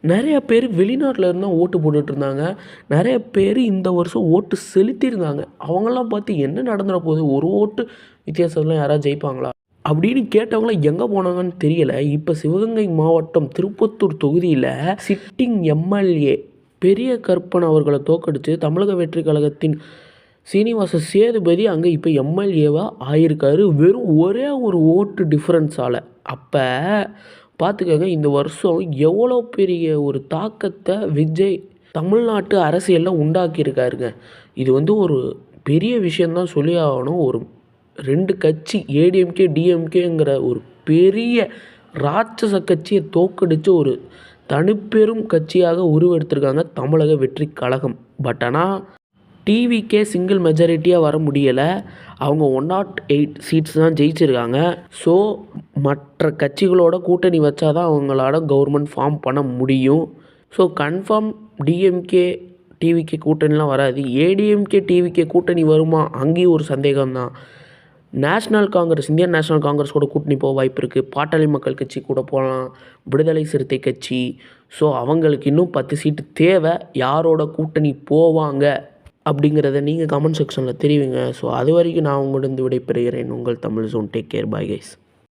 நிறைய பேர் வெளிநாட்டில் இருந்தால் ஓட்டு போட்டுட்ருந்தாங்க. நிறைய பேர் இந்த வருஷம் ஓட்டு செலுத்தியிருந்தாங்க. அவங்களாம் பார்த்து என்ன நடந்துட போகுது, ஒரு ஓட்டு வித்தியாசத்தில் யாராவது ஜெயிப்பாங்களா அப்படின்னு கேட்டவங்களாம் எங்கே போனாங்கன்னு தெரியலை. இப்போ சிவகங்கை மாவட்டம் திருப்பத்தூர் தொகுதியில் சிட்டிங் எம்எல்ஏ பெரிய கருப்பன் அவர்களை தோற்கடித்து தமிழக வெற்றி கழகத்தின் சீனிவாச சேதுபதி அங்கே இப்போ எம்எல்ஏவாக ஆயிருக்காரு, வெறும் ஒரே ஒரு ஓட்டு டிஃப்ரென்ஸால். அப்போ பார்த்துக்கங்க, இந்த வருஷம் எவ்வளோ பெரிய ஒரு தாக்கத்தை விஜய் தமிழ்நாட்டு அரசியலில் உண்டாக்கியிருக்காருங்க. இது ஒரு பெரிய விஷயந்தான் சொல்லி ஆகணும். ஒரு 2 கட்சி ஏடிஎம்கே டிஎம்கேங்கிற ஒரு பெரிய ராட்சச கட்சியை தோற்கடித்து ஒரு தனிப்பெரும் கட்சியாக உருவெடுத்திருக்காங்க தமிழக வெற்றி கழகம். பட் ஆனால் டிவிக்கே சிங்கிள் மெஜாரிட்டியாக வர முடியலை. அவங்க 108 சீட்ஸ் தான் ஜெயிச்சிருக்காங்க. ஸோ மற்ற கட்சிகளோட கூட்டணி வச்சா தான் அவங்களால கவர்மெண்ட் ஃபார்ம் பண்ண முடியும். ஸோ கன்ஃபார்ம் டிஎம்கே டிவிகே கூட்டணிலாம் வராது. ஏடிஎம்கே டிவிகே கூட்டணி வருமா, அங்கேயும் ஒரு சந்தேகம்தான். நேஷ்னல் காங்கிரஸ், இந்தியன் நேஷ்னல் காங்கிரஸ் கூட கூட்டணி போக வாய்ப்பு இருக்குது. பாட்டாளி மக்கள் கட்சி கூட போகலாம், விடுதலை சிறுத்தை கட்சி. ஸோ அவங்களுக்கு இன்னும் 10 சீட்டு தேவை. யாரோட கூட்டணி போவாங்க அப்படிங்கிறத நீங்கள் கமெண்ட் செக்ஷனில் தெரிவிங்க. ஸோ அது வரைக்கும் நான் உங்களிடம் விடைபெறுகிறேன். உங்கள் Tamil zone. Take care. Bye guys.